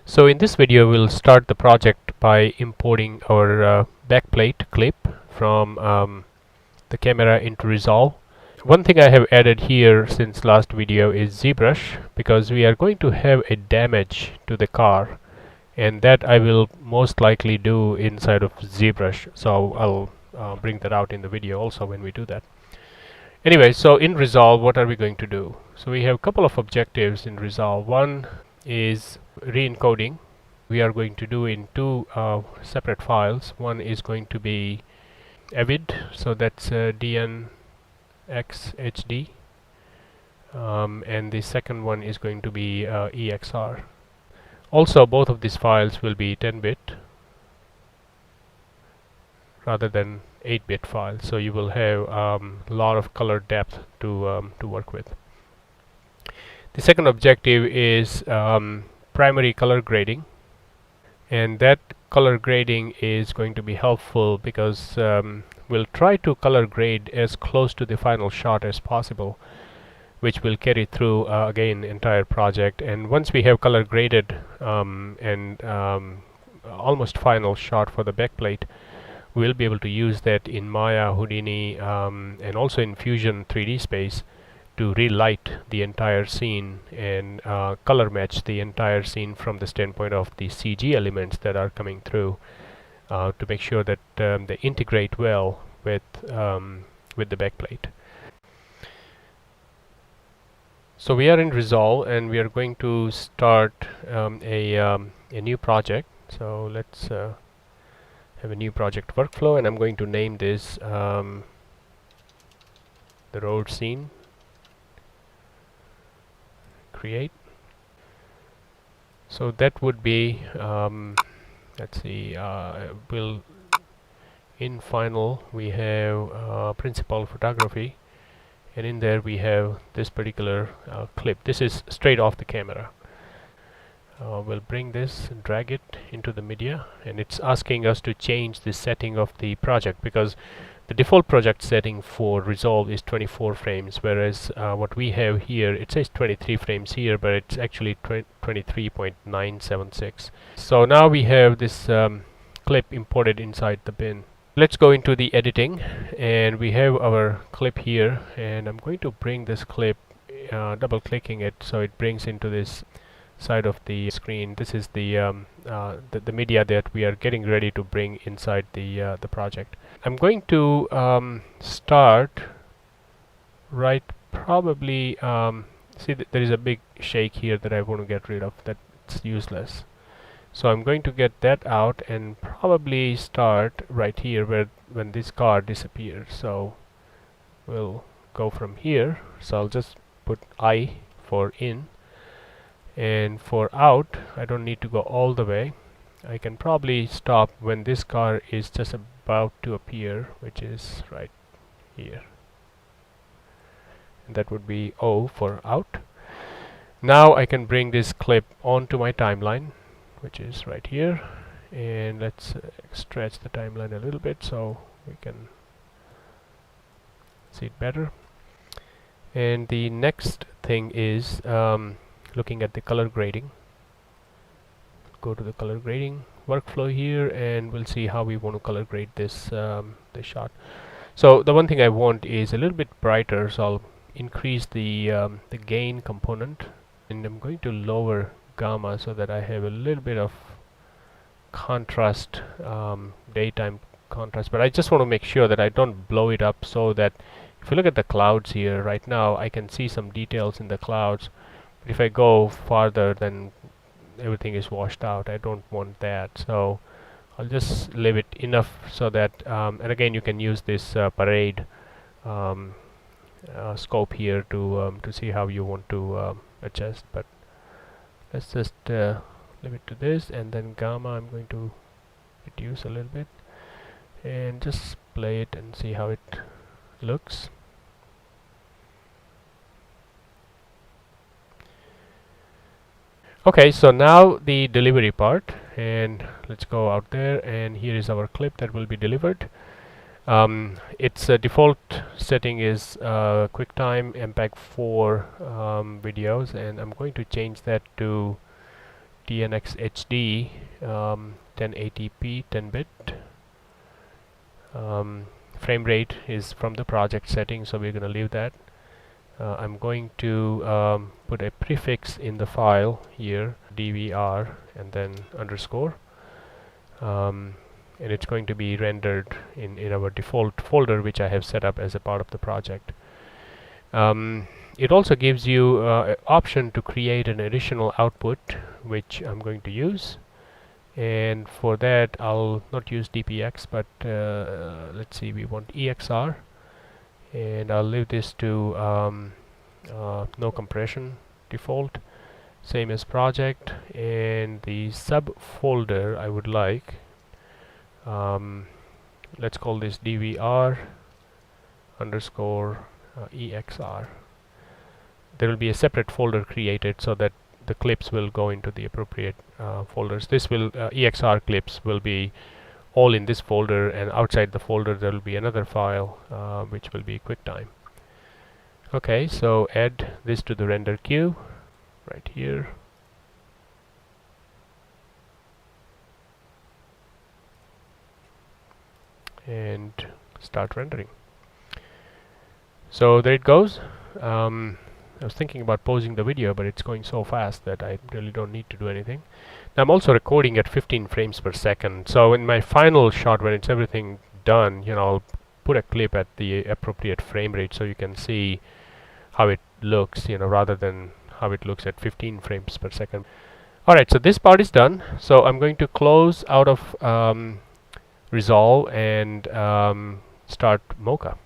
So in this video we'll start the project by importing our backplate clip from the camera into Resolve. One thing I have added here since last video is ZBrush, because we are going to have a damage to the car, and that I will most likely do inside of ZBrush, so I'll bring that out in the video also when we do that. Anyway, so in Resolve, what are we going to do? So we have a couple of objectives in Resolve. One is re-encoding. We are going to do in two separate files. One is going to be avid, so that's DNxHD, and the second one is going to be EXR. Also, both of these files will be 10-bit rather than 8-bit files, so you will have a lot of color depth to work with. The second objective is primary color grading, and that color grading is going to be helpful because we'll try to color grade as close to the final shot as possible, which will carry through again entire project. And once we have color graded and almost final shot for the backplate, we'll be able to use that in Maya, Houdini, and also in Fusion 3D Space to relight the entire scene and color match the entire scene from the standpoint of the CG elements that are coming through, to make sure that they integrate well with the backplate. So we are in Resolve and we are going to start a new project. So let's have a new project workflow, and I'm going to name this the road scene. Create. So that would be let's see, we'll in final we have principal photography, and in there we have this particular clip. This is straight off the camera. We'll bring this and drag it into the media, and it's asking us to change the setting of the project, because the default project setting for Resolve is 24 frames, whereas what we have here, it says 23 frames here, but it's actually 23.976. So now we have this clip imported inside the bin. Let's go into the editing, and we have our clip here, and I'm going to bring this clip, double clicking it so it brings into this side of the screen. This is the media that we are getting ready to bring inside the project. I'm going to start right probably see there is a big shake here that I want to get rid of. That's useless. So I'm going to get that out and probably start right here when this car disappears. So we'll go from here. So I'll just put I for in, and for out I don't need to go all the way. I can probably stop when this car is just about to appear, which is right here, and that would be O for out. Now I can bring this clip onto my timeline, which is right here, and let's stretch the timeline a little bit so we can see it better. And the next thing is looking at the color grading. Go to the color grading workflow here, and we'll see how we want to color grade this this shot. So the one thing I want is a little bit brighter, so I'll increase the gain component, and I'm going to lower gamma so that I have a little bit of contrast, daytime contrast, but I just want to make sure that I don't blow it up, so that if you look at the clouds here right now, I can see some details in the clouds. If I go farther, then everything is washed out. I don't want that, so I'll just leave it enough so that and again you can use this parade scope here to see how you want to adjust, but let's just leave it to this. And then gamma I'm going to reduce a little bit and just play it and see how it looks. Okay, so now the delivery part, and let's go out there, and here is our clip that will be delivered. Its default setting is QuickTime MPEG 4 videos, and I'm going to change that to TNX HD 1080p 10-bit. Frame rate is from the project setting, so we're going to leave that. I'm going to put a prefix in the file here, DVR, and then underscore, and it's going to be rendered in our default folder, which I have set up as a part of the project. It also gives you an option to create an additional output, which I'm going to use. And for that, I'll not use DPX, but let's see, we want EXR, and I'll leave this to no compression default, same as project. And the subfolder I would like, let's call this DVR underscore EXR. There will be a separate folder created so that the clips will go into the appropriate folders. This will EXR clips will be all in this folder, and outside the folder there will be another file which will be QuickTime. Okay, so add this to the render queue right here. And start rendering. So there it goes. I was thinking about pausing the video, but it's going so fast that I really don't need to do anything. Now I'm also recording at 15 frames per second. So in my final shot, when it's everything done, I'll put a clip at the appropriate frame rate so you can see how it looks, rather than how it looks at 15 frames per second. Alright, so this part is done. So I'm going to close out of Resolve and start Mocha.